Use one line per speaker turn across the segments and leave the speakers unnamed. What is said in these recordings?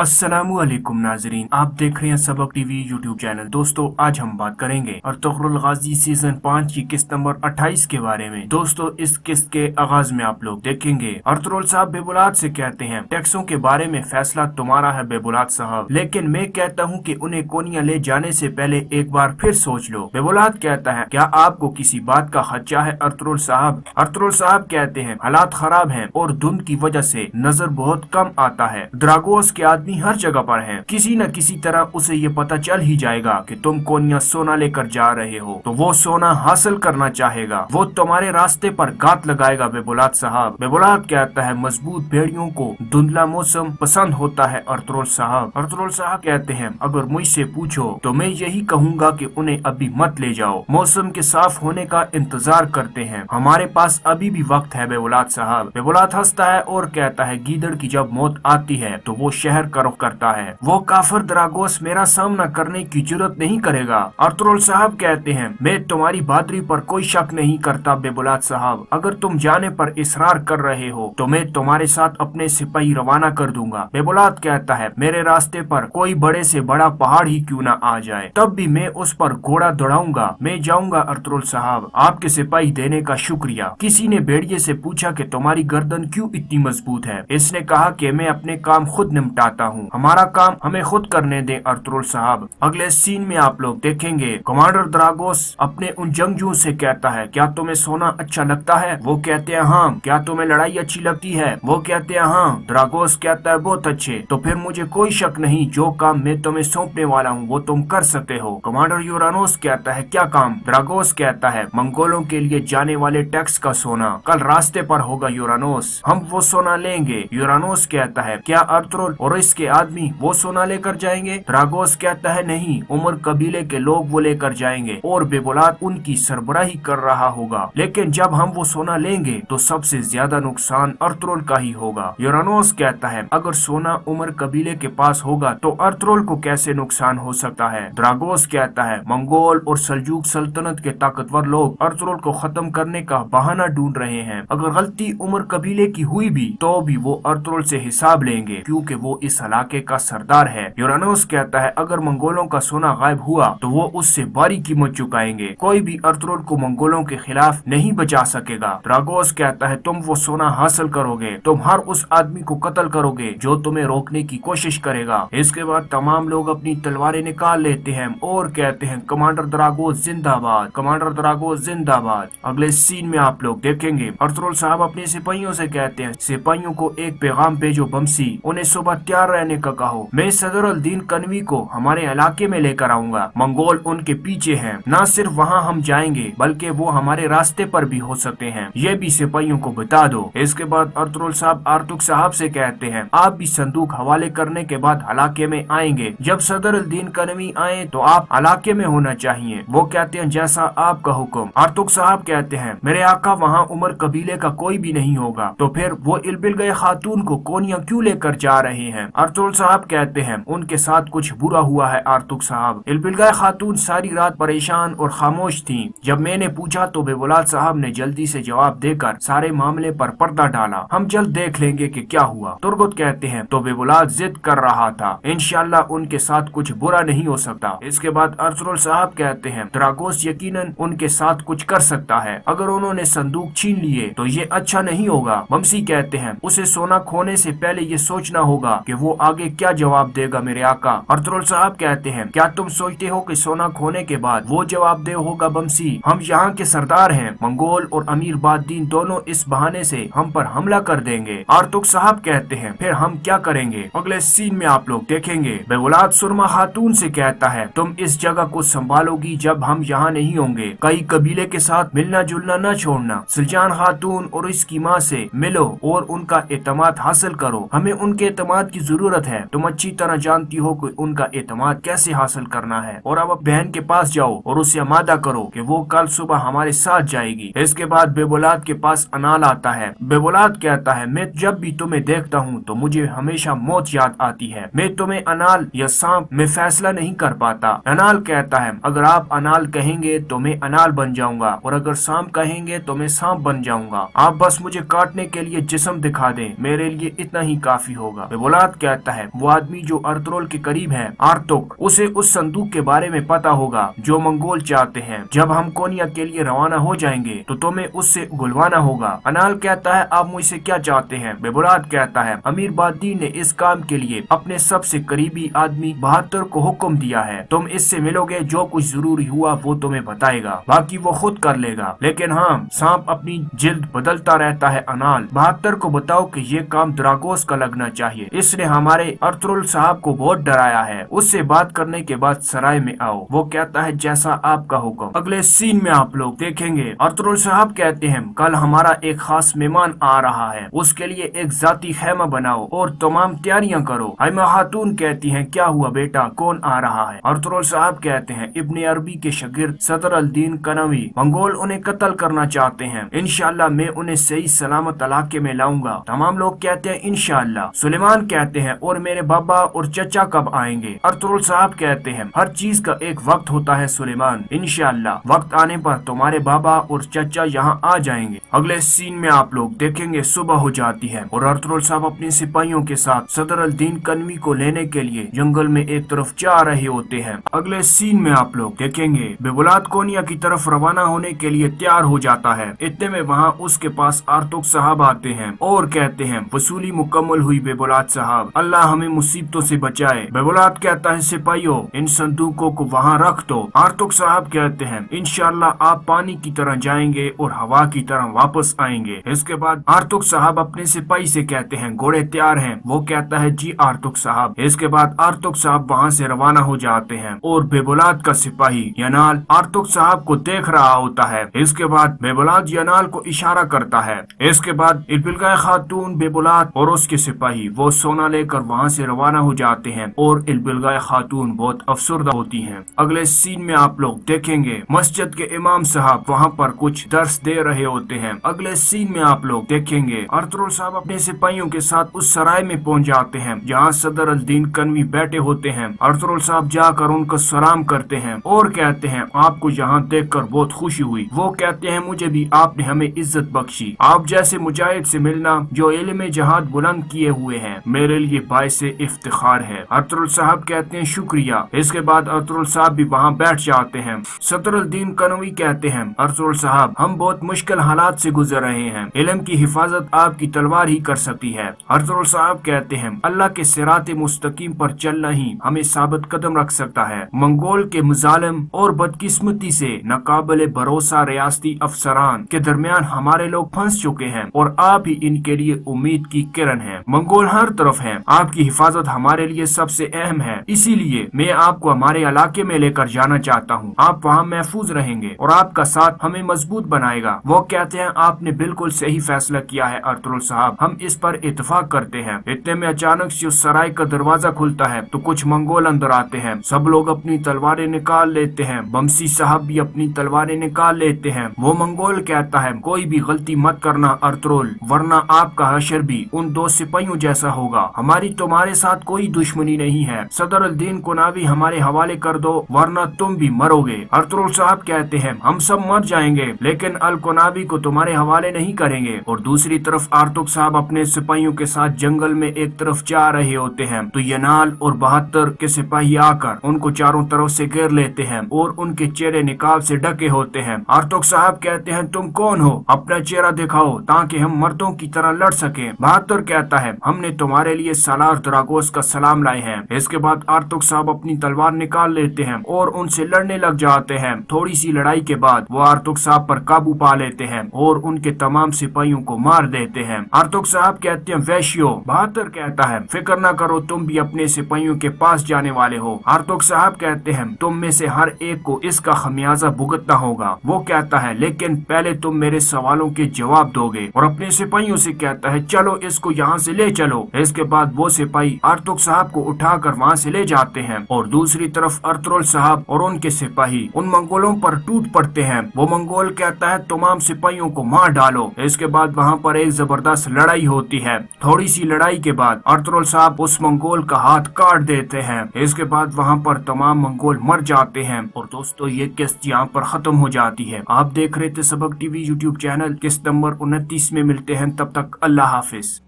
अस्सलामुअलैकुम नाजरीन, आप देख रहे हैं सबक टीवी यूट्यूब चैनल। दोस्तों, आज हम बात करेंगे अर्तुगरुल गाजी सीजन 5 की किस्त नंबर 28 के बारे में। दोस्तों, इस किस्त के आगाज में आप लोग देखेंगे अर्तुगरुल साहब बेबुलाद से कहते हैं, टैक्सों के बारे में फैसला तुम्हारा है बेबुलाद साहब, लेकिन मैं कहता हूँ कि उन्हें कोनिया ले जाने से पहले एक बार फिर सोच लो। बेबुलाद कहता है, क्या आपको किसी बात का खदशा है अर्तुगरुल साहब? अर्तुगरुल साहब कहते हैं, हालात खराब हैं और धुंध की वजह से नजर बहुत कम आता है। ड्रागोस के आदमी हर जगह पर हैं। किसी न किसी तरह उसे ये पता चल ही जाएगा कि तुम कोनिया सोना लेकर जा रहे हो, तो वो सोना हासिल करना चाहेगा। वो तुम्हारे रास्ते पर घात लगाएगा बेबुलाद साहब। बेबुलाद कहता है, मजबूत भेड़ियों को धुंधला मौसम पसंद होता है अर्तुगरुल साहब। अर्तुगरुल साहब कहते हैं, अगर मुझसे पूछो तो मैं यही कहूँगा कि उन्हें अभी मत ले जाओ, मौसम के साफ होने का इंतजार करते हैं, हमारे पास अभी भी वक्त है बेबुलाद साहब। बेबुलाद हंसता है और कहता है, गीदड़ की जब मौत आती है तो वो शहर का रुख करता है। वो काफिर द्रागोस मेरा सामना करने की जरूरत नहीं करेगा। अर्तुगरुल साहब कहते हैं, मैं तुम्हारी बहादुरी पर कोई शक नहीं करता बेबुलाद साहब। अगर तुम जाने पर इसरार कर रहे हो तो मैं तुम्हारे साथ अपने सिपाही रवाना कर दूंगा। बेबुलाद कहता है, मेरे रास्ते पर कोई बड़े से बड़ा पहाड़ ही क्यों ना आ जाए, तब भी मैं उस पर घोड़ा दौड़ाऊंगा। मैं जाऊंगा अर्तुगरुल साहब, आपके सिपाही देने का शुक्रिया। किसी ने भेड़िए से पूछा कि तुम्हारी गर्दन क्यों इतनी मजबूत है? इसने कहा कि मैं अपने काम खुद निपटाता हूँ, हमारा काम हमें खुद करने दें अर्तुगरुल साहब। अगले सीन में आप लोग देखेंगे कमांडर द्रागोस अपने उन जंगजुओं से कहता है, क्या तुम्हें सोना अच्छा लगता है? वो कहते हैं हाँ। क्या तुम्हें लड़ाई अच्छी लगती है? वो कहते हैं हाँ। द्रागोस कहता है, बहुत अच्छे, तो फिर मुझे कोई शक नहीं, जो काम मैं तुम्हें सौंपने वाला हूँ वो तुम कर सकते हो। कमांडर यूरानोस कहता है, क्या काम? द्रागोस कहता है, मंगोलों के लिए जाने वाले टैक्स का सोना कल रास्ते पर होगा यूरानोस, हम वो सोना लेंगे। यूरानोस कहता है, क्या अर्तुगरुल और इसके आदमी वो सोना लेकर जाएंगे? द्रागोस कहता है, नहीं, उमर कबीले के लोग वो लेकर जाएंगे और बेबुलाद उनकी सरबराही कर रहा होगा, लेकिन जब हम वो सोना लेंगे तो सबसे ज्यादा नुकसान अर्तुगरुल का ही होगा। यूरानोस कहता है, अगर सोना उमर कबीले के पास होगा तो अर्तुगरुल को कैसे नुकसान हो सकता है? द्रागोस कहता है, मंगोल और सल्जूक सल्तनत के ताकतवर लोग अर्तुगरुल को खत्म करने का बहाना ढूंढ रहे हैं। अगर गलती उमर कबीले की हुई भी तो भी वो अर्तुगरुल से हिसाब लेंगे, क्योंकि वो इस इलाके का सरदार है। यूरानोस कहता है, अगर मंगोलों का सोना गायब हुआ तो वो उससे भारी कीमत चुकाएंगे, कोई भी अर्तुगरुल को मंगोलों के खिलाफ नहीं बचा सकेगा। द्रागोस कहता है, तुम वो सोना हासिल करोगे, तुम हर उस आदमी को कत्ल करोगे जो तुम्हें रोकने की कोशिश करेगा। इसके बाद तमाम लोग अपनी तलवारें निकाल लेते हैं और कहते हैं, कमांडर द्रागोस जिंदाबाद, कमांडर द्रागोस जिंदाबाद। अगले सीन में आप लोग देखेंगे अर्तुगरुल साहब अपने सिपाहियों से कहते हैं, सिपाहियों को एक पैगाम भेजो बमसी, उन्हें सुबह तैयार रहने का कहो, मैं सदर अल दीन कनवी को हमारे इलाके में लेकर आऊंगा। मंगोल उनके पीछे हैं, न सिर्फ वहाँ हम जाएंगे बल्कि वो हमारे रास्ते पर भी हो सकते हैं, ये भी सिपाहियों को बता दो। इसके बाद अर्तुगरुल साहब आर्तुक साहब से कहते हैं, आप भी संदूक हवाले करने के बाद इलाके में आएंगे, जब सदर अल दीन कनवी आए तो आप इलाके में होना चाहिए। वो कहते हैं, जैसा आपका हुक्म। आर्तुक साहब कहते हैं, मेरे आका वहाँ उमर कबीले का कोई भी नहीं होगा, तो फिर वो इलबिल गए खातून को कोनिया क्यों लेकर जा रहे हैं? अर्तुगरुल साहब कहते हैं, उनके साथ कुछ बुरा हुआ है आर्तुक साहब। इलबिलगाय खातून सारी रात परेशान और खामोश थीं। जब मैंने पूछा तो बेबुलाद साहब ने जल्दी से जवाब देकर सारे मामले पर पर्दा डाला, हम जल्द देख लेंगे कि क्या हुआ। तुर्गुत कहते हैं, तो बेबुलाद जिद कर रहा था, इंशाल्लाह उनके साथ कुछ बुरा नहीं हो सकता। इसके बाद अर्तुगरुल साहब कहते हैं, द्रागोस यकीनन उनके साथ कुछ कर सकता है, अगर उन्होंने संदूक छीन लिए तो ये अच्छा नहीं होगा। बमसी कहते हैं, उसे सोना खोने से पहले ये सोचना होगा कि वो आगे क्या जवाब देगा मेरे आका। अर्तुगरुल साहब कहते हैं, क्या तुम सोचते हो कि सोना खोने के बाद वो जवाब दे होगा? बमसी, हम यहाँ के सरदार हैं, मंगोल और अमीर बाददीन दोनों इस बहाने से हम पर हमला कर देंगे। आर्तुक साहब कहते हैं, फिर हम क्या करेंगे? अगले सीन में आप लोग देखेंगे बेबुलाद सुरमा खातून से कहता है, तुम इस जगह को संभालोगी जब हम यहाँ नहीं होंगे, कई कबीले के साथ मिलना जुलना न छोड़ना, सुल्तान खातून और इसकी माँ से मिलो और उनका एतमाद हासिल करो, हमें उनके एतमाद की जरूरत है, तुम अच्छी तरह जानती हो कि उनका एतमाद कैसे हासिल करना है, और अब बहन के पास जाओ और उसे आमादा करो कि वो कल सुबह हमारे साथ जाएगी। इसके बाद बेबुलाद के पास अनाल आता है। बेबुलाद कहता है, मैं जब भी तुम्हें देखता हूँ तो मुझे हमेशा मौत याद आती है, मैं तुम्हें अनाल या सांप में फैसला नहीं कर पाता। अनाल कहता है, अगर आप अनाल कहेंगे तो मैं अनाल बन जाऊंगा, और अगर सांप कहेंगे तो मैं सांप बन जाऊंगा, आप बस मुझे काटने के लिए जिस्म दिखा दें, मेरे लिए इतना ही काफी होगा। बेबुलाद कहता है वो आदमी जो अर्तुगरुल के करीब है, आर्तुक, उसे उस संदूक के बारे में पता होगा जो मंगोल चाहते हैं। जब हम कोनिया के लिए रवाना हो जाएंगे तो तुम्हें उससे गुलवाना होगा। अनाल कहता है आप मुझसे क्या चाहते हैं? बेबुलाद कहता है अमीर बादीन ने इस काम के लिए अपने सबसे करीबी आदमी बहादुर को हुक्म दिया है। तुम इससे मिलोगे, जो कुछ जरूरी हुआ वो तुम्हें बताएगा, बाकी वो खुद कर लेगा। लेकिन हाँ, सांप अपनी जिल्द बदलता रहता है। अनाल, बहादुर को बताओ कि ये काम द्रागोस का लगना चाहिए, इसने हमारे अर्तुगरुल साहब को बहुत डराया है। उससे बात करने के बाद सराय में आओ। वो कहता है जैसा आपका हुक्म। अगले सीन में आप लोग देखेंगे अर्तुगरुल साहब कहते हैं कल हमारा एक खास मेहमान आ रहा है, उसके लिए एक जाती खेमा बनाओ और तमाम तैयारियां करो। हाइमा खातून कहती हैं क्या हुआ बेटा, कौन आ रहा है? अर्तुगरुल साहब कहते हैं इब्ने अरबी के शागिर्द सदर अल दीन कनवी, मंगोल उन्हें कत्ल करना चाहते हैं। इंशाअल्लाह मैं उन्हें सही सलामत इलाके में लाऊंगा। तमाम लोग कहते हैं इंशाअल्लाह। सुलेमान कहते हैं और मेरे बाबा और चचा कब आएंगे? अर्तुगरुल साहब कहते हैं हर चीज का एक वक्त होता है सुलेमान, इंशाअल्लाह वक्त आने पर तुम्हारे बाबा और चचा यहाँ आ जाएंगे। अगले सीन में आप लोग देखेंगे सुबह हो जाती है और अर्तुगरुल साहब अपने सिपाहियों के साथ सदर अल दीन कनवी को लेने के लिए जंगल में एक तरफ जा रहे होते हैं। अगले सीन में आप लोग देखेंगे बेबुलाद कोनिया की तरफ रवाना होने के लिए तैयार हो जाता है। इतने में वहाँ उसके पास आर्तुग साहब आते हैं और कहते हैं वसूली मुकम्मल हुई बेबुलाद साहब, अल्लाह हमें मुसीबतों से बचाए। बेबुलाद कहता है सिपाहियों इन संदूकों को वहाँ रख दो। आर्तुग साहब कहते हैं इंशाअल्लाह आप पानी की तरह जाएंगे और हवा की तरह वापस आएंगे। इसके बाद आर्तुग साहब अपने सिपाही से कहते हैं घोड़े तैयार हैं? वो कहता है जी आर्तुग साहब। इसके बाद आर्तुग साहब वहाँ से रवाना हो जाते हैं और बेबुलाद का सिपाही यनाल आर्तुग साहब को देख रहा होता है। इसके बाद बेबुलाद यनाल को इशारा करता है। इसके बाद इल्बिलगाय खातून, बेबुलाद और उसके सिपाही वो सोना लेकर वहाँ से रवाना हो जाते हैं और इल्बिलगाय खातून बहुत अफसरदा होती हैं। अगले सीन में आप लोग देखेंगे मस्जिद के इमाम साहब वहाँ पर कुछ दर्स दे रहे होते हैं। अगले सीन में आप लोग देखेंगे अर्तुगरुल साहब अपने सिपाहियों के साथ उस सराय में पहुँच जाते हैं जहाँ सदर अल दीन कनवी बैठे होते हैं। अर्तुगरुल साहब जाकर उनको सलाम करते हैं और कहते हैं आपको यहाँ देखकर बहुत खुशी हुई। वो कहते हैं मुझे भी आपने हमें इज्जत बख्शी। आप जैसे मुजाहिद से मिलना जो इल्म जहाद बुलंद किए हुए हैं मेरे लिए बाइस इफ्तिखार है। अर्तुगरुल साहब कहते हैं शुक्रिया। इसके बाद अर्तुगरुल साहब भी वहाँ बैठ जाते हैं। सदर अल दीन कनवी कहते हैं अर्तुगरुल साहब हम बहुत मुश्किल हालात से गुजर रहे हैं, इल्म की हिफाजत आपकी तलवार ही कर सकती है। अर्तुगरुल साहब कहते हैं अल्लाह के सिराते मुस्तकीम पर चलना ही हमें साबित कदम रख सकता है। मंगोल के मुजालिम और बदकिस्मती से नाकाबिले भरोसा रियासती अफसरान के दरमियान हमारे लोग फंस चुके हैं और आप ही इनके लिए उम्मीद की किरण है। मंगोल हर तरफ है, आपकी हिफाजत हमारे लिए सबसे अहम है, इसीलिए मैं आपको हमारे इलाके में लेकर जाना चाहता हूँ। आप वहाँ महफूज रहेंगे और आपका साथ हमें मजबूत बनाएगा। वो कहते हैं आपने बिल्कुल सही फैसला किया है अर्तुगरुल साहब, हम इस पर इत्तेफाक करते हैं। इतने में अचानक से उस सराय का दरवाजा खुलता है तो कुछ मंगोल अंदर आते हैं। सब लोग अपनी तलवारें निकाल लेते हैं। बमसी साहब भी अपनी तलवारें निकाल लेते हैं। वो मंगोल कहता है कोई भी गलती मत करना अर्तुगरुल, वरना आपका हशर भी उन दो सिपाहियों जैसा होगा। हमारी तुम्हारे साथ कोई दुश्मनी नहीं है। सदर अल दीन कनवी हमारे हवाले कर दो वरना तुम भी मरोगे। अर्तुगरुल साहब कहते हैं हम सब मर जाएंगे लेकिन अल कनवी को तुम्हारे हवाले नहीं करेंगे। और दूसरी तरफ आर्तुग साहब अपने सिपाहियों के साथ जंगल में एक तरफ जा रहे होते हैं तो यनाल और बहादुर के सिपाही आकर उनको चारों तरफ से घेर लेते हैं और उनके चेहरे निकाब से ढके होते हैं। आर्तुग साहब कहते हैं तुम कौन हो, अपना चेहरा दिखाओ ताकि हम मर्दों की तरह लड़ सके। बहादुर कहता है हमने तुम्हारे लिए सालार द्रागोस का सलाम लाए हैं। इसके बाद आर्तुग साहब अपनी तलवार निकाल लेते हैं और उनसे लड़ने लग जाते हैं। थोड़ी सी लड़ाई के बाद वो आर्तुग साहब पर काबू पा लेते हैं और उनके तमाम सिपाहियों को मार देते हैं। आर्तुग साहब कहते हैं वैश्यो। बहादुर कहता है फिक्र न करो, तुम भी अपने सिपाहियों के पास जाने वाले हो। आर्तुग साहब कहते हैं तुम में से हर एक को इसका खमियाजा भुगतना होगा। वो कहता है लेकिन पहले तुम मेरे सवालों के जवाब दोगे और अपने सिपाहियों से कहता है चलो इसको यहाँ से ले चलो। इसके बाद वो सिपाही आर्तुग साहब को उठाकर वहाँ से ले जाते हैं और दूसरी तरफ अर्तुगरुल साहब और उनके सिपाही उन मंगोलों पर टूट पड़ते हैं। वो मंगोल कहता है तमाम सिपाहियों को मार डालो। इसके बाद वहाँ पर एक जबरदस्त लड़ाई होती है। थोड़ी सी लड़ाई के बाद अर्तुगरुल साहब उस मंगोल का हाथ काट देते हैं। इसके बाद वहाँ पर तमाम मंगोल मर जाते हैं। और दोस्तों ये किस्त यहाँ पर खत्म हो जाती है। आप देख रहे थे सबक टीवी यूट्यूब चैनल। किस्त नंबर 29 में मिलते हैं, तब तक अल्लाह हाफिज।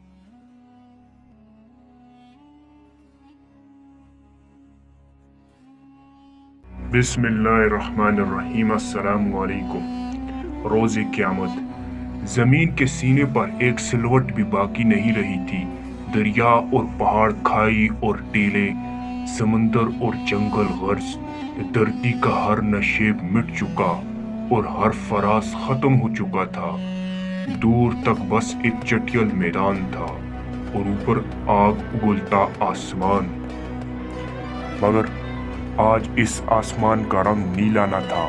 बिस्मिल्लाहिर्रहमानिर्रहीम। अस्सलामु अलैकुम। रोज़ क़यामत। ज़मीन के सीने पर एक सिलवट भी बाकी नहीं रही थी। दरिया और पहाड़, खाई और टीले, समंदर और जंगल गर्ज, धरती का हर नशेब मिट चुका और हर फराज खत्म हो चुका था। दूर तक बस एक चटियल मैदान था और ऊपर आग उगलता आसमान। मगर आज इस आसमान का रंग नीला न था,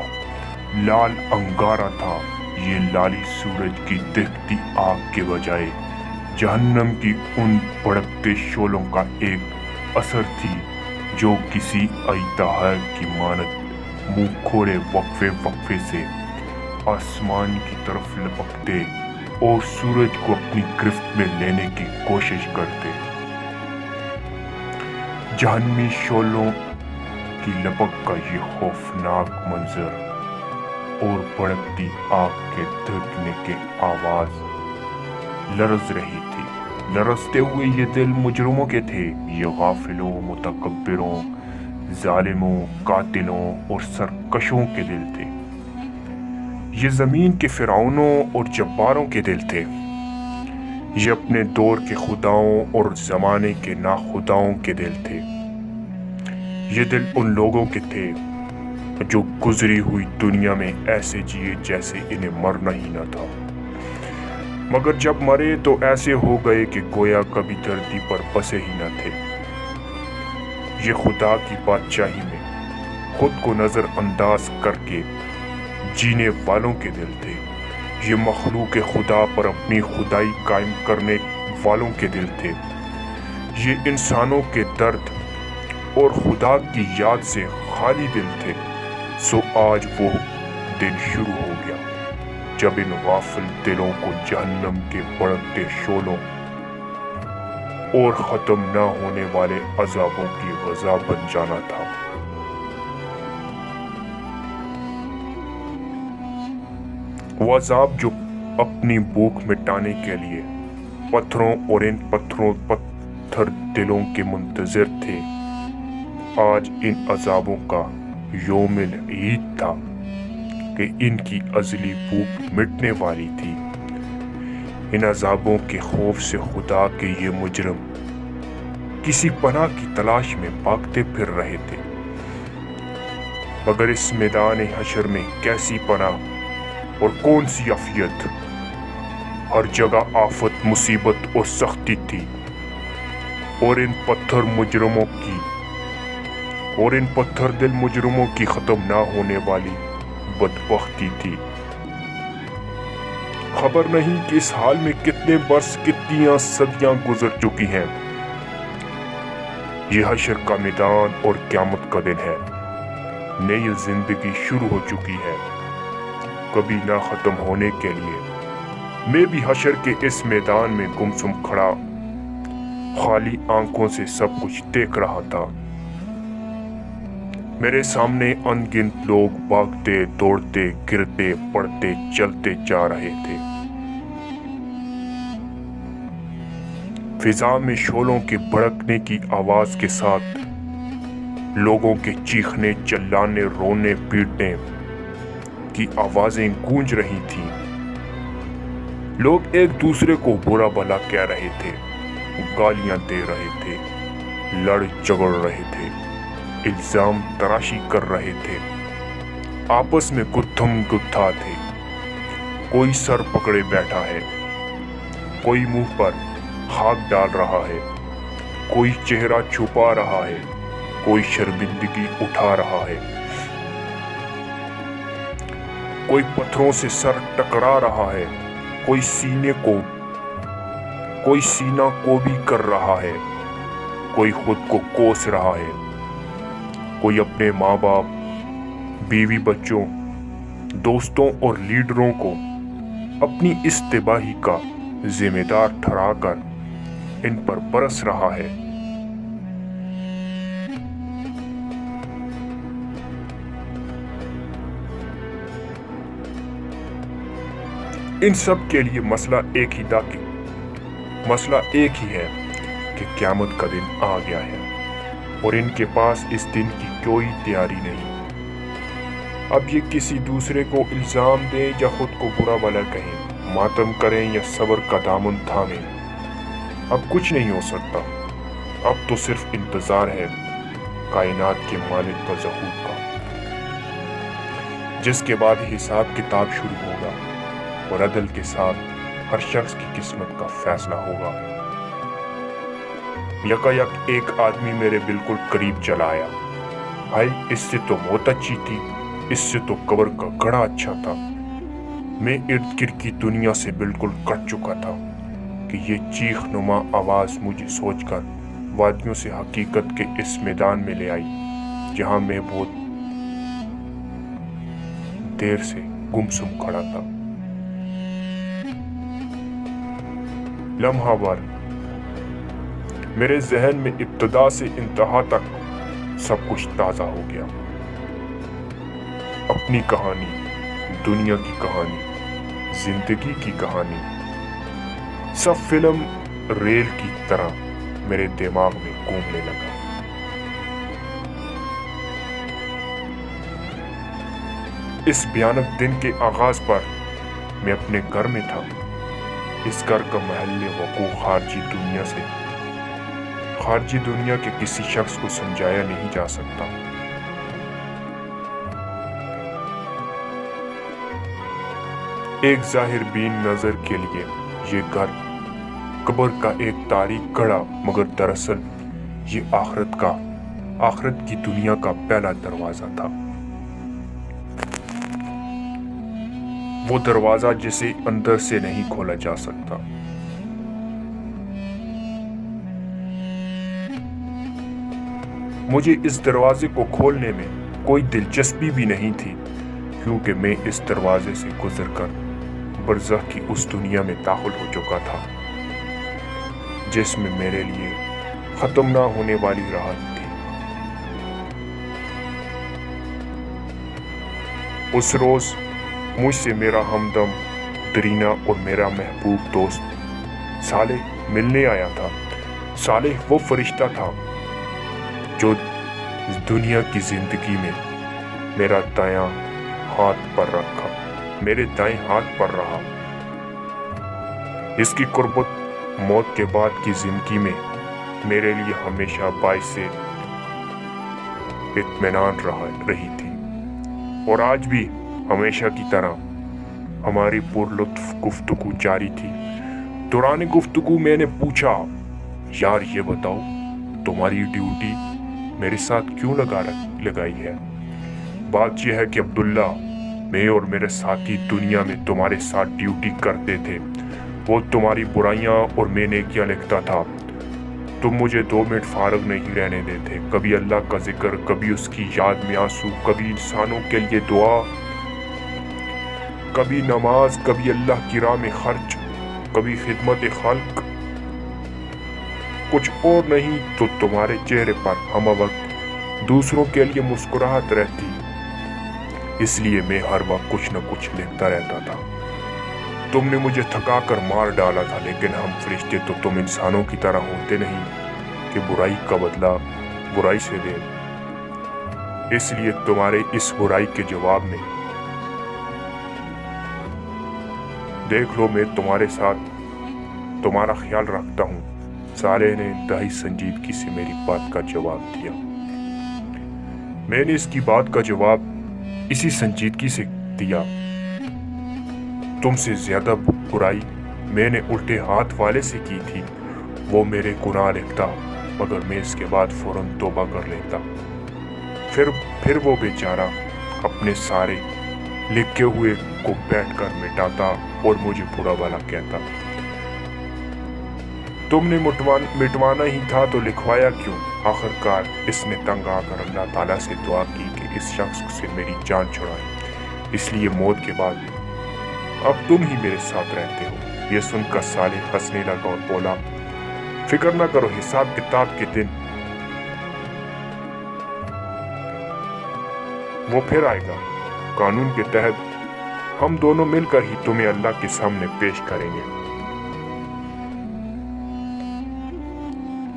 लाल अंगारा था। ये लाली सूरज की दहकती आग के बजाय जहन्नम की उन भड़कते शोलों का एक असर थी जो किसी अइताहर की मानत मुंह खोले वक्फे वक्फे से आसमान की तरफ लपकते और सूरज को अपनी गिरफ्त में लेने की कोशिश करते। जहन्नमी शोलों की लपक का ये खौफनाक मंजर और भड़कती आग के धड़कने की आवाज लरज रही थी। लरजते हुए ये दिल मुजरिमों के थे, ये गाफिलों, मुतकब्बिरों, जालिमों, कातिलों और सरकशों के दिल थे। ये जमीन के फिरौनों और जब्बारों के दिल थे। ये अपने दौर के खुदाओं और जमाने के नाखुदाओं के दिल थे। ये दिल उन लोगों के थे जो गुजरी हुई दुनिया में ऐसे जिए जैसे इन्हें मरना ही न था, मगर जब मरे तो ऐसे हो गए कि गोया कभी धरती पर बसे ही न थे। ये खुदा की बादशाही में खुद को नजर अंदाज करके जीने वालों के दिल थे। ये मखलूक खुदा पर अपनी खुदाई कायम करने वालों के दिल थे। ये इंसानों के दर्द और खुदा की याद से खाली दिल थे। सो आज वो दिन शुरू हो गया जब इन गाफिल दिलों को जहन्नम के भड़कते शोलों और खत्म न होने वाले अजाबों की गजा बन जाना था। वो अजाब जो अपनी भूख मिटाने के लिए पत्थरों और इन पत्थर दिलों के मुंतजिर थे, आज इन अजाबों का यौमिल ईद था कि इनकी अजली भूख मिटने वाली थी। इन अजाबों के खौफ से खुदा के ये मुजरिम किसी पनाह की तलाश में भागते फिर रहे थे, मगर इस मैदान हशर में कैसी पनाह और कौन सी अफियत। हर जगह आफत, मुसीबत और सख्ती थी और इन पत्थर दिल मुजरिमों की खत्म ना होने वाली बदबख्ती थी। खबर नहीं कि इस हाल में कितने बरस, कितनी सदियां गुजर चुकी हैं। ये हशर का मैदान और क़यामत का दिन है। नई जिंदगी शुरू हो चुकी है, कभी ना खत्म होने के लिए। मैं भी हशर के इस मैदान में गुमसुम खड़ा खाली आंखों से सब कुछ देख रहा था। मेरे सामने अनगिनत लोग भागते, दौड़ते, गिरते, पड़ते, चलते जा रहे थे। फिजा में शोलों के भड़कने की आवाज के साथ लोगों के चीखने, चिल्लाने, रोने, पीटने की आवाजें गूंज रही थीं। लोग एक दूसरे को बुरा भला कह रहे थे, गालियां दे रहे थे, लड़ झगड़ रहे थे, इल्जाम तराशी कर रहे थे, आपस में गुत्थम गुत्था थे। कोई सर पकड़े बैठा है, कोई मुंह पर खाक डाल रहा है, कोई चेहरा छुपा रहा है, कोई शर्मिंदगी उठा रहा है, कोई पत्थरों से सर टकरा रहा है, कोई सीना को भी कर रहा है, कोई खुद को कोस रहा है, कोई अपने माँ बाप, बीवी बच्चों, दोस्तों और लीडरों को अपनी इस तबाही का जिम्मेदार ठहराकर इन पर बरस रहा है। इन सब के लिए मसला एक ही है कि क़यामत का दिन आ गया है और इनके पास इस दिन की कोई तैयारी नहीं। اب یہ کسی دوسرے کو الزام دیں یا خود کو برا بھلا کہیں، ماتم کریں یا صبر کا دامن تھامیں، اب کچھ نہیں ہو سکتا۔ اب تو صرف انتظار ہے کائنات کے مالک کا ظہور کا، جس کے بعد حساب کتاب شروع ہوگا اور عدل کے ساتھ ہر شخص کی قسمت کا فیصلہ ہوگا۔ یکایک ایک آدمی میرے بالکل قریب چلا آیا۔ بھائی، اس سے تو موت اچھی تھی، اس سے تو قبر کا گڑھا اچھا تھا۔ میں ارد گرد کی دنیا سے بالکل کٹ چکا تھا کہ یہ چیخ نما آواز مجھے سوچ کر وادیوں سے حقیقت کے اس میدان میں لے آئی جہاں میں بہت دیر سے گمسم کھڑا تھا۔ لمحہ بھر میرے ذہن میں ابتدا سے انتہا تک سب کچھ تازہ ہو گیا۔ اپنی کہانی، دنیا کی کہانی، زندگی کی کہانی، سب فلم ریل کی طرح میرے دماغ میں گھومنے لگا۔ اس بھیانک دن کے آغاز پر میں اپنے گھر میں تھا۔ اس گھر کا محل وقوع خارجی دنیا کے کسی شخص کو سمجھایا نہیں جا سکتا۔ ایک ظاہر بین نظر کے لیے یہ گھر قبر کا ایک تاریک گڑھا، مگر دراصل یہ آخرت کی دنیا کا پہلا دروازہ تھا۔ وہ دروازہ جسے اندر سے نہیں کھولا جا سکتا۔ مجھے اس دروازے کو کھولنے میں کوئی دلچسپی بھی نہیں تھی، کیونکہ میں اس دروازے سے گزر کر برزخ کی اس دنیا میں داخل ہو چکا تھا جس میں میرے لیے ختم نہ ہونے والی راحت تھی۔ اس روز مجھ سے میرا ہمدم درینا اور میرا محبوب دوست صالح ملنے آیا تھا۔ صالح وہ فرشتہ تھا جو دنیا کی زندگی میں میرے دائیں ہاتھ پر رہا۔ اس کی قربت موت کے بعد کی زندگی میں میرے لیے ہمیشہ باعث اطمینان رہی تھی، اور آج بھی ہمیشہ کی طرح ہماری پرلطف گفتگو جاری تھی۔ دوران گفتگو میں نے پوچھا، یار یہ بتاؤ تمہاری ڈیوٹی میرے ساتھ کیوں لگائی ہے؟ بات یہ ہے کہ عبداللہ، میں اور میرے ساتھی دنیا میں تمہارے ساتھ ڈیوٹی کرتے تھے۔ وہ تمہاری برائیاں اور میں نیکیاں لکھتا تھا۔ تم مجھے 2 منٹ فارغ نہیں رہنے دیتے۔ کبھی اللہ کا ذکر، کبھی اس کی یاد میں آنسو، کبھی انسانوں کے لیے دعا، کبھی نماز، کبھی اللہ کی راہ میں خرچ، کبھی خدمت خلق۔ کچھ اور نہیں تو تمہارے چہرے پر ہم وقت دوسروں کے لیے مسکراہٹ رہتی، اس لیے میں ہر وقت کچھ نہ کچھ لکھتا رہتا تھا۔ تم نے مجھے تھکا کر مار ڈالا تھا، لیکن ہم فرشتے تو تم انسانوں کی طرح ہوتے نہیں کہ برائی کا بدلہ برائی سے دیں۔ اس لیے تمہارے اس برائی کے جواب میں دیکھ لو، میں تمہارے ساتھ تمہارا خیال رکھتا ہوں۔ صالح نے انتہائی سنجیدگی سے میری بات کا جواب دیا۔ میں نے اس کی بات کا جواب اسی سنجیدگی سے دیا۔ تم سے زیادہ برائی میں نے الٹے ہاتھ والے سے کی تھی۔ وہ میرے گناہ لکھتا، مگر میں اس کے بعد فوراً توبہ کر لیتا۔ پھر وہ بیچارہ اپنے سارے لکھے ہوئے کو بیٹھ کر مٹاتا اور مجھے برا بھلا کہتا۔ تم نے مٹوانا ہی تھا تو لکھوایا کیوں؟ آخرکار اس نے تنگ آ کر اللہ تعالیٰ سے دعا کی کہ اس شخص سے میری جان چھڑائے، اس لیے موت کے بعد اب تم ہی میرے ساتھ رہتے ہو۔ یہ سن کر صالح ہنسنے لگا اور بولا، فکر نہ کرو، حساب کتاب کے دن وہ پھر آئے گا۔ قانون کے تحت ہم دونوں مل کر ہی تمہیں اللہ کے سامنے پیش کریں گے۔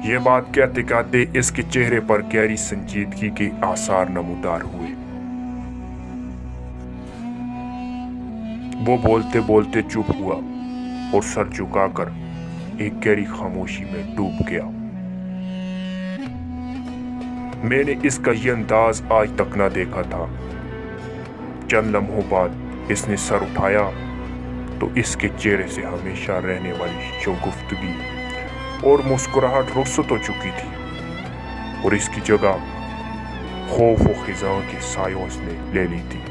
یہ بات کہتے کہتے اس کے چہرے پر گہری سنجیدگی کے آثار نمودار ہوئے۔ वो बोलते बोलते चुप हुआ और सर झुकाकर एक गहरी खामोशी में डूब गया। मैंने इसका ये अंदाज आज तक ना देखा था। चंद लम्हों बाद इसने सर उठाया तो इसके चेहरे से हमेशा रहने वाली शगुफ्तगी और मुस्कुराहट रुखसत हो चुकी थी और इसकी जगह खौफ और खिज़ां के सायों ने ले ली थी।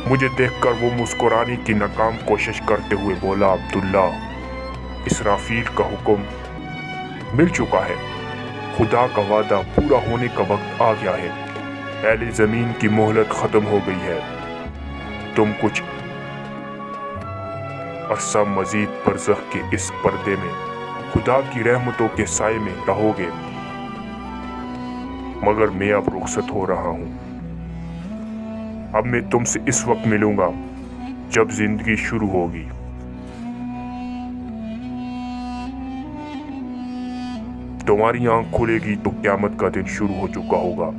मुझे देखकर वो मुस्कुराने की नाकाम कोशिश करते हुए बोला, अब्दुल्ला, इसराफील का हुक्म मिल चुका है। खुदा का वादा पूरा होने का वक्त आ गया है। अहले ज़मीन की मोहलत ख़त्म हो गई है। तुम कुछ अरसा मजीद बरज़ख के इस पर्दे में खुदा की रहमतों के साए में रहोगे, मगर मैं अब रुखसत हो रहा हूँ। अब मैं तुमसे इस वक्त मिलूंगा जब जिंदगी शुरू होगी। तुम्हारी आंख खुलेगी तो क़यामत का दिन शुरू हो चुका होगा।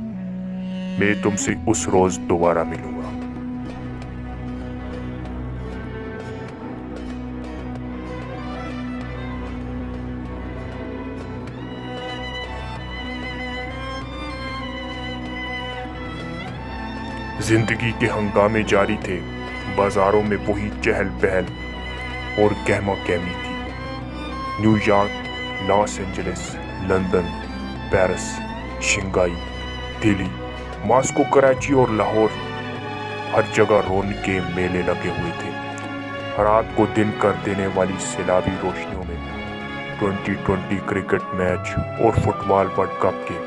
मैं तुमसे उस रोज दोबारा मिलूंगा। जिंदगी के हंगामे जारी थे। बाजारों में वही चहल पहल और गहमा गहमी थी। New York, Los Angeles, London, Paris, Shanghai, Delhi, Moscow, Karachi और लाहौर, हर जगह रौनके मेले लगे हुए थे। रात को दिन कर देने वाली सैलाबी रोशनियों में 2020 क्रिकेट मैच और फुटबॉल वर्ल्ड कप के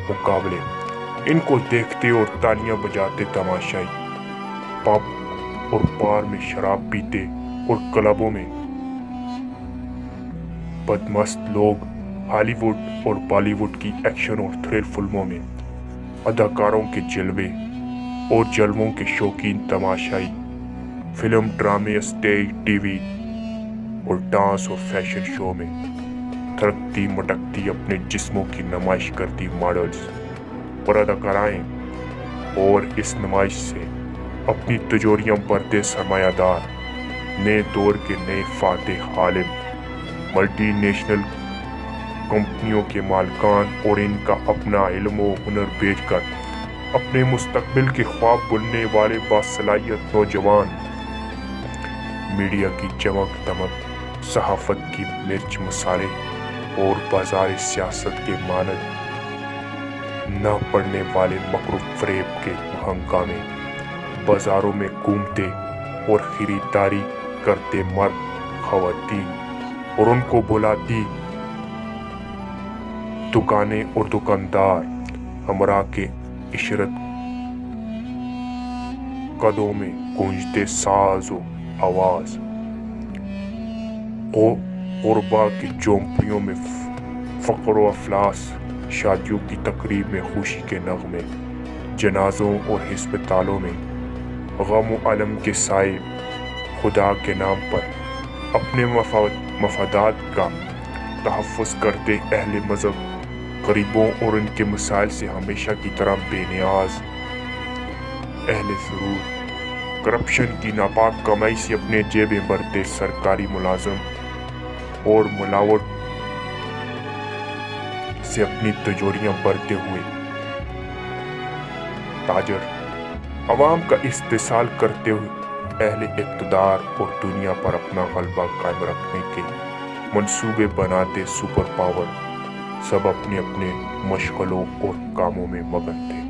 मुकाबले, इनको देखते और तालियां बजाते तमाशाई, पब और बार में शराब पीते और क्लबों में बदमस्त लोग, हॉलीवुड और बॉलीवुड की एक्शन और थ्रिल फिल्मों में अदाकारों के जलवे और जलवों के शौकीन तमाशाई, फिल्म, ड्रामे, स्टेज, टीवी और डांस और फैशन शो में थरकती मटकती अपने जिस्मों की नुमाइश करती मॉडल्स और अदाकाराएं, और इस नुमाइश से अपनी तिजोरियां भरते सरमायादार, नए दौर के नए फातेह आलिम, मल्टी नेशनल कंपनियों के मालिकान और इनका अपना इल्म व हुनर बेचकर अपने मुस्तकबिल के ख्वाब बुनने वाले बासलाहियत नौजवान, मीडिया की चमक दमक, सहाफत की मिर्च मसाले और बाजार सियासत के मानद न पड़ने वाले मकरूफ फरेब के हंगामे, बाजारों में घूमते और खरीदारी करते मर्द, खवातीन और उनको बुलाती दुकानें और दुकानदार, हमरा के इशरत कदों में गूंजते साज व आवाज, गुरबा की झोंपड़ियों में फक्र व अफलास, शादियों की तकरीब में खुशी के नगमे, जनाजों और हिस्पतालों में गम व अलम के साए, खुदा के नाम पर अपने मफादात का तहफ़्फ़ुज़ करते अहले मज़हब गरीबों और उनके मसाइल से हमेशा की तरह बेनियाज, अहले ज़रूर करप्शन की नापाक कमाई से अपने जेबें भरते सरकारी मुलाजिम और मुलावट से अपनी तिजोरियां भरते हुए ताजर, अवाम का इस्तेसाल करते हुए अहले इक़्तिदार और दुनिया पर अपना गलबा कायम रखने के मंसूबे बनाते सुपर पावर, सब अपने अपने मशगलों और कामों में मगन थे।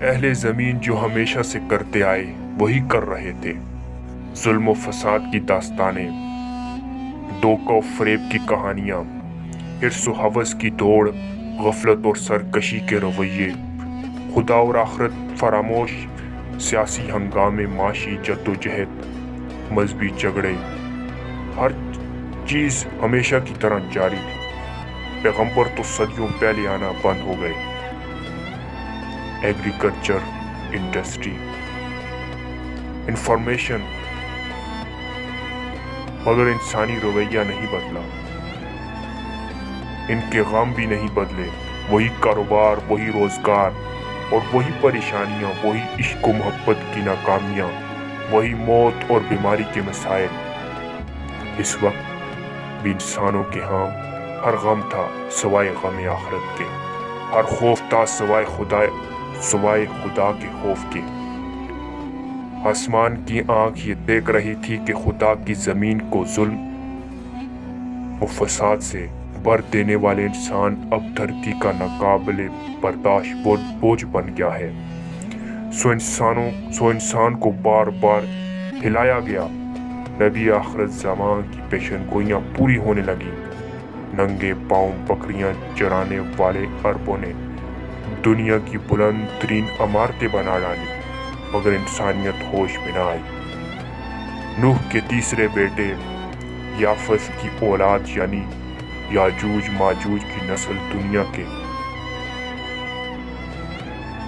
अहले ज़मीन जो हमेशा से करते आए वही कर रहे थे। जुल्म व फसाद की दास्तानें, धोखा व फरेब की कहानियाँ, हिर्स व हवस की दौड़, गफलत और सरकशी के रवैये, खुदा और आखिरत फरामोश सियासी हंगामे, माशी जद्दोजहद, मजहबी झगड़े, हर चीज़ हमेशा की तरह जारी थी। पैगंबर तो सदियों पहले आना बंद हो गए। एग्रीकल्चर, इंडस्ट्री, इंफॉर्मेशन, मगर इंसानी रवैया नहीं बदला, इनके गम भी नहीं बदले। वही कारोबार, वही रोजगार, اور وہی پریشانیاں، وہی عشق و محبت کی ناکامیاں، وہی موت اور بیماری کے مسائل۔ اس وقت بھی انسانوں کے ہاں ہر غم تھا سوائے غم آخرت کے، ہر خوف تھا سوائے خدا کے خوف کے۔ آسمان کی آنکھ یہ دیکھ رہی تھی کہ خدا کی زمین کو ظلم و فساد سے بھر دینے والے انسان اب دھرتی کا ناقابل برداشت بوجھ بن گیا ہے۔ سو انسان کو بار بار ہلایا گیا۔ نبی آخرت زمان کی پیشن گوئیاں پوری ہونے لگی۔ ننگے پاؤں بکریاں چرانے والے عربوں نے دنیا کی بلند ترین عمارتیں بنا ڈالی، مگر انسانیت ہوش میں نہ آئی۔ نوح کے تیسرے بیٹے یافس کی اولاد یعنی یاجوج ماجوج کی نسل دنیا کے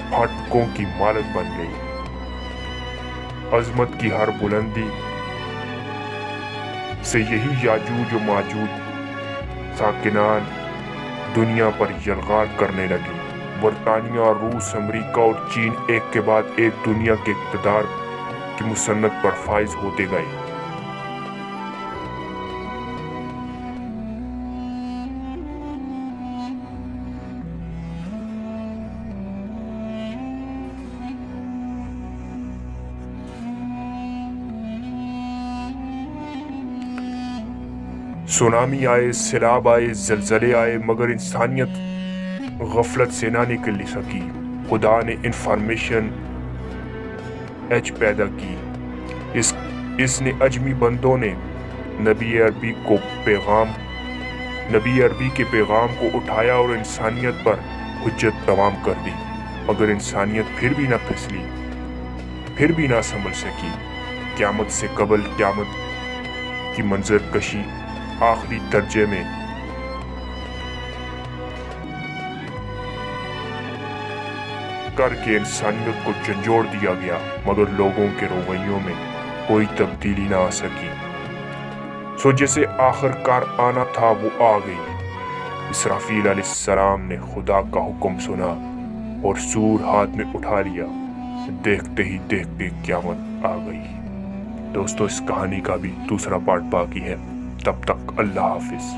پھاٹکوں کی مالک بن گئی۔ عظمت کی ہر بلندی سے یہی یاجوج و ماجوج ساکنان دنیا پر یلغار کرنے لگے۔ برطانیہ، روس، امریکہ اور چین ایک کے بعد ایک دنیا کے اقتدار کی مسنت پر فائز ہوتے گئے۔ سونامی آئے، سیلاب آئے، زلزلے آئے، مگر انسانیت غفلت سے نہ نکل سکی۔ خدا نے انفارمیشن ایج پیدا کی۔ اس نے اجمی بندوں نے نبی عربی کے پیغام کو اٹھایا اور انسانیت پر حجت تمام کر دی، مگر انسانیت پھر بھی نہ پھسلی، پھر بھی نہ سنبھل سکی۔ قیامت سے قبل قیامت کی منظر کشی آخری درجے میں کر کے انسانیت کو جھنجھوڑ دیا گیا، مگر لوگوں کے رویوں میں کوئی تبدیلی نہ آ سکی۔ سو جسے آخر کار آنا تھا وہ آ گئی۔ اسرافیل علیہ السلام نے خدا کا حکم سنا اور سور ہاتھ میں اٹھا لیا۔ دیکھتے ہی دیکھتے قیامت آ گئی۔ دوستو، اس کہانی کا بھی دوسرا پارٹ باقی ہے۔ تب تک اللہ حافظ۔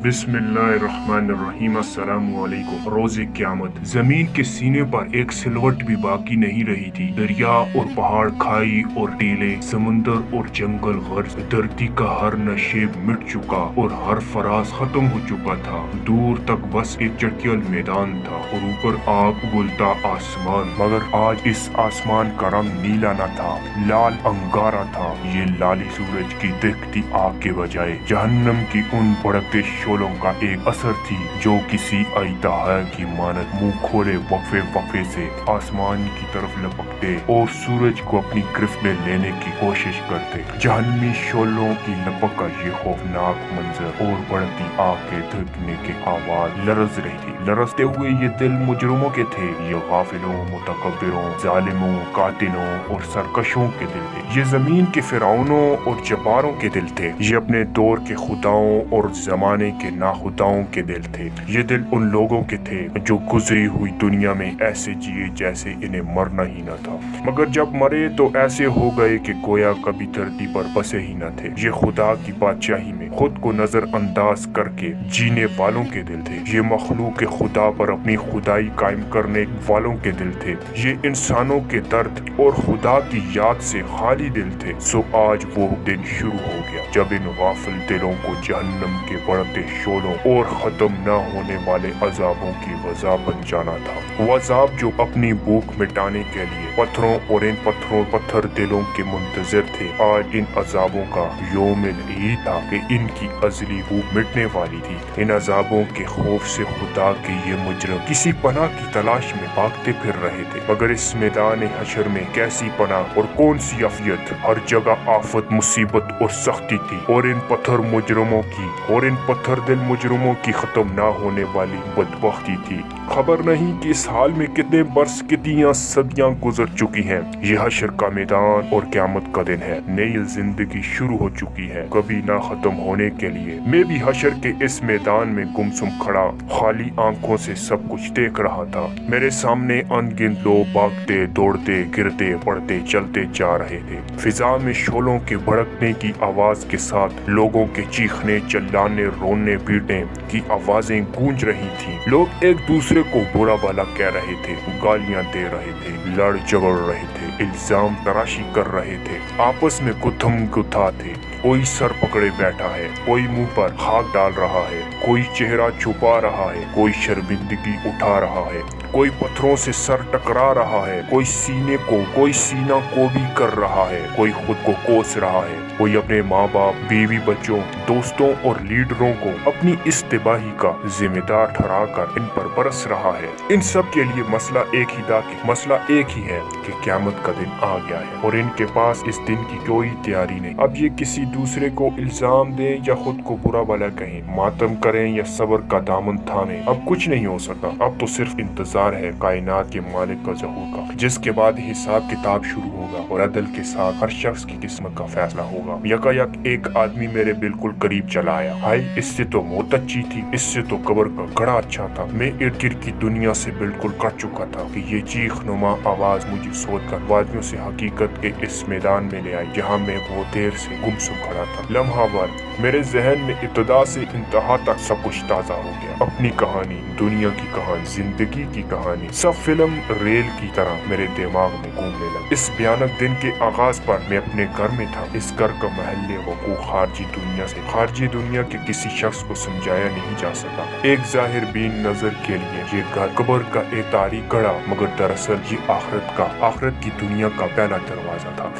بسم اللہ الرحمن الرحیم۔ السلام علیکم۔ روز قیامت زمین کے سینے پر ایک سلوٹ بھی باقی نہیں رہی تھی۔ دریا اور پہاڑ، کھائی اور ٹیلے، سمندر اور جنگل غرض دھرتی کا ہر نشیب مٹ چکا اور ہر فراز ختم ہو چکا تھا۔ دور تک بس ایک چٹیل میدان تھا اور اوپر آگ اگلتا آسمان، مگر آج اس آسمان کا رنگ نیلا نہ تھا، لال انگارا تھا۔ یہ لالی سورج کی دکھتی آگ کے بجائے جہنم کی ان بھڑکتے شعلوں کا ایک اثر تھی جو کسی اژدہا کی مانند منہ کھولے وقفے سے آسمان کی طرف لپکتے اور سورج کو اپنی گرفت میں لینے کی کوشش کرتے۔ جہنمی شعلوں کی لپک کا یہ خوفناک منظر اور بڑھتی آگ کے دھڑکنے کی آواز لرز رہی تھی۔ لرزتے ہوئے یہ دل مجرموں کے تھے، یہ غافلوں، متکبروں، ظالموں، قاتلوں اور سرکشوں کے دل تھے۔ یہ زمین کے فرعونوں اور جباروں کے دل تھے۔ یہ اپنے دور کے خداؤں اور زمانے کے ناخداؤں کے دل تھے۔ یہ دل ان لوگوں کے تھے جو گزری ہوئی دنیا میں ایسے جیے جیسے انہیں مرنا ہی نہ تھا، مگر جب مرے تو ایسے ہو گئے کہ گویا کبھی دھرتی پر بسے ہی نہ تھے۔ یہ خدا کی بادشاہی میں خود کو نظر انداز کر کے جینے والوں کے دل تھے۔ یہ مخلوق خدا پر اپنی خدائی قائم کرنے والوں کے دل تھے۔ یہ انسانوں کے درد اور خدا کی یاد سے خالی دل تھے۔ سو آج وہ دن شروع ہو گیا جب ان غافل دلوں کو جہنم کے بڑھتے شعلوں اور ختم نہ ہونے والے عذابوں کی غذا بن جانا تھا۔ وہ عذاب جو اپنی بھوک مٹانے کے لیے پتھروں اور ان پتھر دلوں کے منتظر تھے، آج ان عذابوں کا یوم العید تھا کہ ان کی ازلی بھوک مٹنے والی تھی۔ ان عذابوں کے خوف سے خدا کے یہ مجرم کسی پناہ کی تلاش میں بھاگتے پھر رہے تھے، مگر اس میدان حشر میں کیسی پناہ اور کون سی عافیت؟ ہر جگہ آفت، مصیبت اور سختی تھی، اور ان پتھر دل مجرموں کی ختم نہ ہونے والی بدبختی تھی۔ खबर नहीं कि इस हाल में कितने बरस कितनी सदियां गुजर चुकी हैं। यह हशर का मैदान और क़यामत का दिन है। नई जिंदगी शुरू हो चुकी है, कभी ना खत्म होने के लिए। मैं भी हशर के इस मैदान में गुमसुम खड़ा खाली आंखों से सब कुछ देख रहा था। मेरे सामने अनगिनत लोग भागते दौड़ते गिरते पड़ते चलते जा रहे थे। फिजा में शोलों के भड़कने की आवाज के साथ लोगों के चीखने चिल्लाने रोने पीटने की आवाजें गूंज रही थी। लोग एक दूसरे को बुरा भला कह रहे थे, गालियां दे रहे थे, लड़ झगड़ रहे थे, इल्जाम तराशी कर रहे थे, आपस में गुथम गुथा थे। कोई सर पकड़े बैठा है, कोई मुंह पर हाथ डाल रहा है, कोई चेहरा छुपा रहा है, कोई शर्मिंदगी उठा रहा है, कोई पत्थरों से सर टकरा रहा है, कोई सीना को भी कर रहा है, कोई खुद को कोस रहा है, कोई अपने माँ बाप बीवी बच्चों दोस्तों और लीडरों को अपनी इस तबाही का जिम्मेदार ठहराकर इन पर बरस रहा है। इन सब के लिए मसला एक ही है कि क़यामत का दिन आ गया है और इनके पास इस दिन की कोई तैयारी नहीं। अब ये किसी दूसरे को इल्जाम दें या खुद को बुरा भला कहें, मातम करें या सब्र का दामन थामें, अब कुछ नहीं हो सकता। अब तो सिर्फ इंतजार है कायनात के मालिक का ज़हूर का, जिसके बाद हिसाब किताब शुरू होगा और अदल के साथ हर शख्स की किस्मत का फैसला होगा। यकायक एक आदमी मेरे बिल्कुल करीब चला आया। हाय, इससे तो मौत अच्छी थी, इससे तो कब्र का घड़ा अच्छा था। मैं इर्द गिर्द की दुनिया से बिल्कुल कट चुका था कि ये चीख नुमा आवाज मुझे सोचकर वादियों से हकीकत के इस मैदान में ले आई जहाँ मैं बहुत देर से गुमसुम खड़ा था। लम्हा भर मेरे जहन में इब्तिदा से इंतहा तक सब कुछ ताज़ा हो गया। अपनी कहानी, दुनिया की कहानी, जिंदगी की कहानी, सब फिल्म रेल की तरह मेरे दिमाग में घूमने लगी। इस भयानक दिन के आगाज पर मैं अपने घर में था। इस घर का महल्ले वकूअ खारजी दुनिया के किसी शख्स को समझाया नहीं जा सका। एक जाहिर बीन नजर के लिए ये घर कब्र का एक तारीख गढ़ा, मगर दरअसल ये आखिरत की दुनिया का पहला दरवाजा था।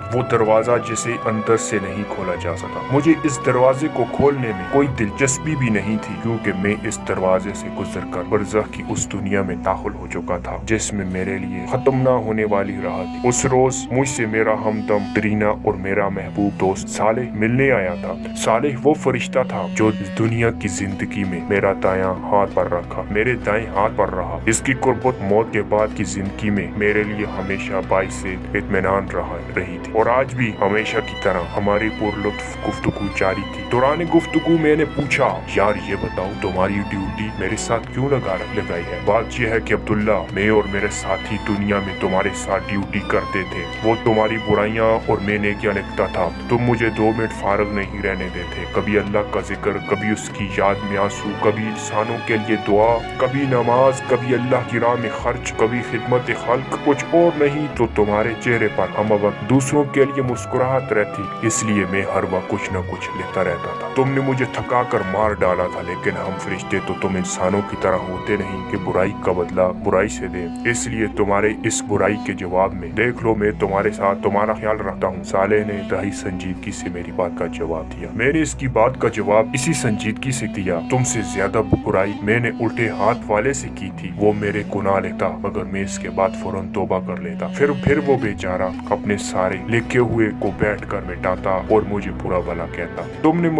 वो दरवाजा जिसे अंदर से नहीं खोला जा सका। मुझे इस दरवाजे को खोलने में कोई दिलचस्पी भी नहीं थी, क्योंकि मैं इस दरवाजे से गुजरकर बरज़ख की उस दुनिया में दाखिल हो चुका था जिसमें मेरे लिए खत्म ना होने वाली राह थी। उस रोज मुझसे मेरा हमदम तरीना और मेरा महबूब दोस्त सालेह मिलने आया था। सालेह वो फरिश्ता था जो इस दुनिया की जिंदगी में मेरा दायां हाथ पर रखा, मेरे दाएं हाथ पर रहा। इसकी कुर्बत मौत के बाद की जिंदगी में मेरे लिए हमेशा बाइस से इत्मीनान रही थी और आज भी हमेशा की तरह हमारी पुरलुत्फ गुफ्तगू जारी थी। दौरान गुफ्तगू मैंने पूछा, यार ये बताओ तुम्हारी ड्यूटी मेरे साथ क्यों लगाई है? बात यह है कि अब्दुल्ला, मैं और मेरे साथी दुनिया में तुम्हारे साथ ड्यूटी करते थे। वो तुम्हारी बुराइयां और मैं नेकियां लिखता था। तुम मुझे 2 मिनट फारग नहीं रहने देते। कभी अल्लाह का जिक्र, कभी उसकी याद में आंसू, कभी इंसानों के लिए दुआ, कभी नमाज, कभी अल्लाह की राह में खर्च, कभी खिदमत खल्क। कुछ और नहीं तो तुम्हारे चेहरे पर हम वक्त दूसरों के लिए मुस्कुराहट रहती, इसलिए मैं हर वक्त कुछ न कुछ लेता रहता था। तुमने मुझे थका कर मार डाला था, लेकिन हम फरिश्ते तो तुम इंसानों की तरह होते नहीं कि बुराई का बदला बुराई से दे। इसलिए तुम्हारे इस बुराई के जवाब में देख लो, मैं तुम्हारे साथ तुम्हारा ख्याल रखता हूँ। सालेह ने इंतहाई संजीदगी से मेरी बात का जवाब दिया। मैंने इसकी बात का जवाब इसी संजीदगी से दिया। तुमसे ज्यादा बुराई मैंने उल्टे हाथ वाले से की थी। वो मेरे गुनाह लेता, मगर मैं इसके बाद फौरन तौबा कर लेता। फिर वो बेचारा अपने सारे लिखे हुए को बैठकर मिटाता और मुझे बुरा भला कहता। तुमने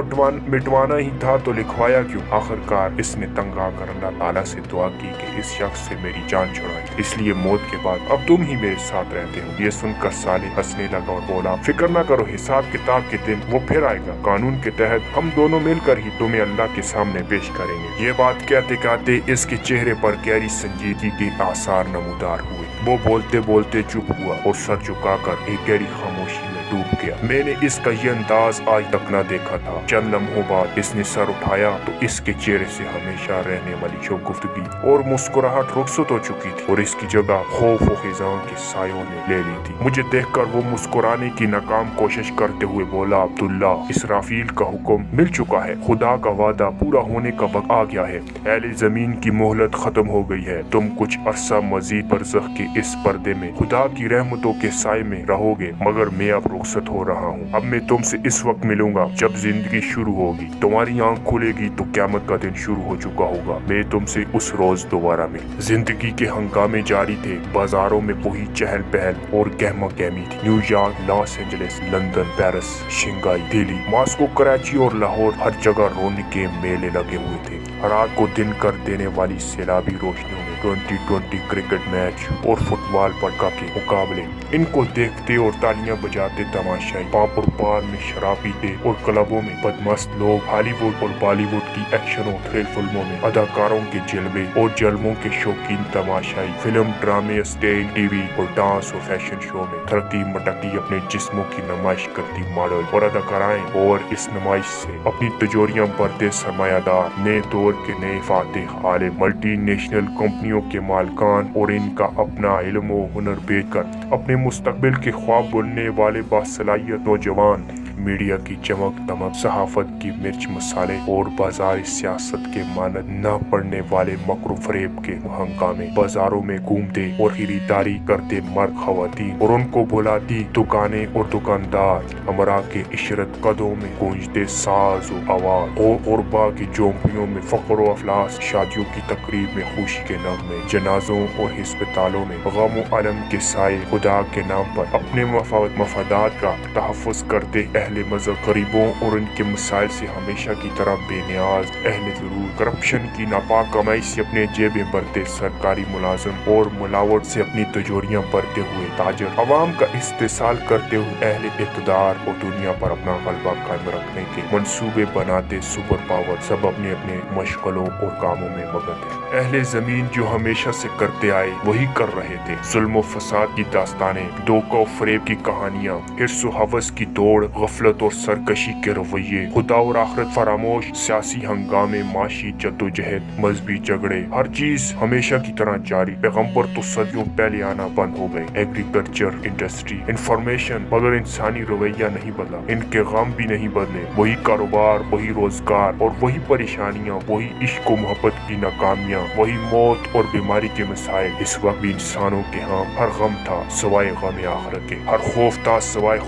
मिटवाना ही था तो लिखवाया क्यों? आखिरकार इसने तंग आकर अल्लाह ताला से दुआ की कि इस शख्स से मेरी जान छुड़ाए, इसलिए मौत के बाद अब तुम ही मेरे साथ रहते हो। ये सुनकर सालेह हंसने लगा और बोला, फिक्र न करो, हिसाब किताब के दिन वो फिर आएगा। कानून के तहत हम दोनों मिलकर ही तुम्हें अल्लाह के सामने पेश करेंगे। ये बात कहते कहते इसके चेहरे पर गहरी संजीदगी के आसार नमूदार हुए। वो बोलते बोलते चुप हुआ और सर झुकाकर एक गहरी खामोशी में डूब गया। मैंने इसका ये अंदाज आज तक न देखा था। चंद लम्हों बाद इसने सर उठाया तो इसके चेहरे से हमेशा रहने वाली शोगुफ्तगी और मुस्कुराहट रुखसत हो चुकी थी और इसकी जगह खौफ और खिज़ां के सायों ने ले ली थी। मुझे देखकर वो मुस्कुराने की नाकाम कोशिश करते हुए बोला, अब्दुल्ला, इसराफील का हुक्म मिल चुका है। खुदा का वादा पूरा होने का वक्त आ गया है। अहले जमीन की मोहलत खत्म हो गई है। तुम कुछ अरसा मजीद बरज़ख के इस पर्दे में खुदा की रहमतों के साए में रहोगे, मगर मैं अब रुखसत हो रहा हूँ। अब मैं तुमसे इस वक्त मिलूंगा जब जिंदगी शुरू होगी। तुम्हारी आंख खुलेगी तो क़यामत का दिन शुरू हो चुका होगा। मैं तुमसे उस रोज दोबारा मिल। जिंदगी के हंगामे जारी थे। बाजारों में वही चहल पहल और गहमा गहमी थी। New York, Los Angeles, London, Paris, Shanghai, Delhi, Moscow, Karachi और लाहौर, हर जगह रौनक के मेले लगे हुए थे। रात को दिन कर देने वाली सैलाबी रोशनियों में 2020 क्रिकेट मैच और फुटबॉल वर्ल्ड कप के मुकाबले, इनको देखते और तालियां बजाते तमाशाई, पापड़ बार में शराब पीते और क्लबों में बदमस्त लोग, हॉलीवुड और बॉलीवुड की एक्शन और थ्रिल फिल्मों में अदाकारों के जलवे और जलवों के शौकीन तमाशाई, फिल्म, ड्रामे, स्टेज, टीवी और डांस और फैशन शो में थरकती मटकती अपने जिस्मों की नुमाइश करती मॉडल और अदाकाराएं, और इस नुमाइश से अपनी तिजोरियां भरते सरमायादार, नए दौर के नए फातेह आले, मल्टी नेशनल कंपनियों के मालिकान और इनका अपना इल्म और हुनर बेचकर अपने मुस्तकबिल के ख्वाब बुनने वाले बासलाहियत नौजवान, मीडिया की चमक दमक, सहाफत की मिर्च मसाले और बाजारी सियासत के मानद न पड़ने वाले मकरू फरेब के हंगामे, बाजारों में घूमते और खरीदारी करते मर्द खवातीन और उनको बुलाती दुकानें और दुकानदार, हमरा के इशरत कदों में गूंजते साज और आवाज, और गुरबा की झोंपड़ियों में फक्र और अफलास, शादियों की तकरीब में खुशी के नगमे, जनाजों और हिस्पतालों में गम और अलम के साए, खुदा के नाम पर अपने मफादात का तहफ़्फ़ुज़ करते अहले मज़हब, गरीबों और उनके मसाइल से हमेशा की तरह बेनियाज, अहले ज़रूर, करप्शन की नापाक कमाई से अपने जेबें भरते सरकारी मुलाजिम और मुलावट से अपनी तिजोरियां भरते हुए ताजर, अवाम का इस्तेसाल करते हुए अहले इक़्तिदार और दुनिया पर अपना गलबा कायम रखने के मंसूबे बनाते सुपर पावर, सब अपने अपने मशगलों और कामों में मगन थे। अहले ज़मीन जो हमेशा से करते आए वही कर रहे थे। जुल्म और फसाद की दास्तानें, धोखा और फरेब की कहानियां, हिर्स और हवस की दौड़, गफलत और सरकशी के रवैये, खुदा और आखिरत फरामोश, सियासी हंगामे, माशी जद्दोजहद, मजहबी झगड़े, हर चीज हमेशा की तरह जारी। पैगंबर तो सदियों पहले आना बंद हो गए। एग्रीकल्चर, इंडस्ट्री, इंफॉर्मेशन, मगर इंसानी रवैया नहीं बदला, इनके गम भी नहीं बदले। वही कारोबार, वही रोजगार और वही परेशानियां, वही इश्क और मोहब्बत की नाकामियां, वही मौत और बीमारी के मसाइल। इस वक्त भी इंसानों के यहाँ हर गम था सवाए गम आखिरत के, हर खौफ था सवाए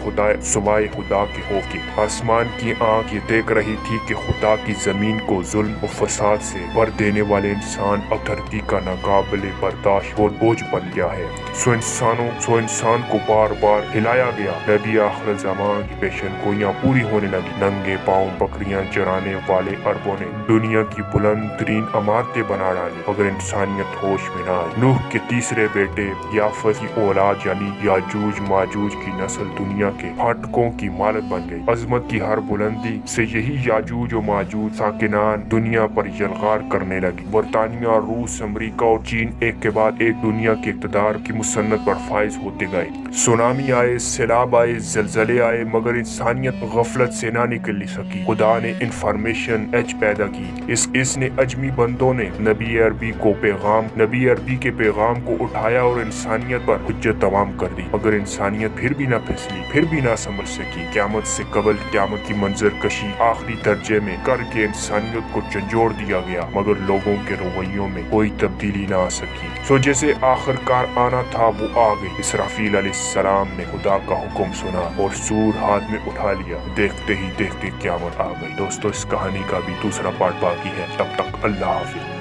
खुदा के खौफ के। आसमान की आंख ये देख रही थी कि खुदा की जमीन को जुल्म और फसाद से भर देने वाले इंसान अब धरती का नाकाबिले बर्दाश्त और बोझ बन गया है। सो इंसान को बार बार हिलाया गया। नबी आखिर ज़मान की पेशन गोइयां पूरी होने लगी। नंगे पाँव बकरियां चराने वाले अरबों ने दुनिया की बुलंद तरीन इमारतें बना डाली, मगर इंसानियत होश में न आई। नूह के तीसरे बेटे याफत की औलाद यानी याजूज माजूज की नस्ल दुनिया के फाटकों की मालक बन गई। अजमत की हर बुलंदी से यही याजूज और माजूज साकिनान दुनिया पर यलगार करने लगी। बरतानिया, रूस, अमेरिका और चीन एक के बाद एक दुनिया के इक़्तिदार की मुसन्नत पर फाइज होते गए। सुनामी आए, सैलाब आए, जलजले आए, मगर इंसानियत गफलत से ना निकल सकी। खुदा ने इंफॉर्मेशन एज पैदा की। इसने अजमी बंदों ने नबी अरबी के पैगाम को उठाया और इंसानियत पर हुज्जत तमाम कर दी, मगर इंसानियत फिर भी ना फिसली, फिर भी ना समझ सकी। क़यामत से कबल क़यामत की मंजर कशी आखिरी दर्जे में करके इंसानियत को झंझोड़ दिया गया, मगर लोगों के रवैयों में कोई तब्दीली ना आ सकी। सो जैसे आखिरकार आना था वो आ गई। इसराफील अलैहिस्सलाम ने खुदा का हुक्म सुना और सूर हाथ में उठा लिया। देखते ही देखते क़यामत आ गई। दोस्तों, इस कहानी का भी दूसरा पार्ट बाकी है। तब तक अल्लाह हाफिज़।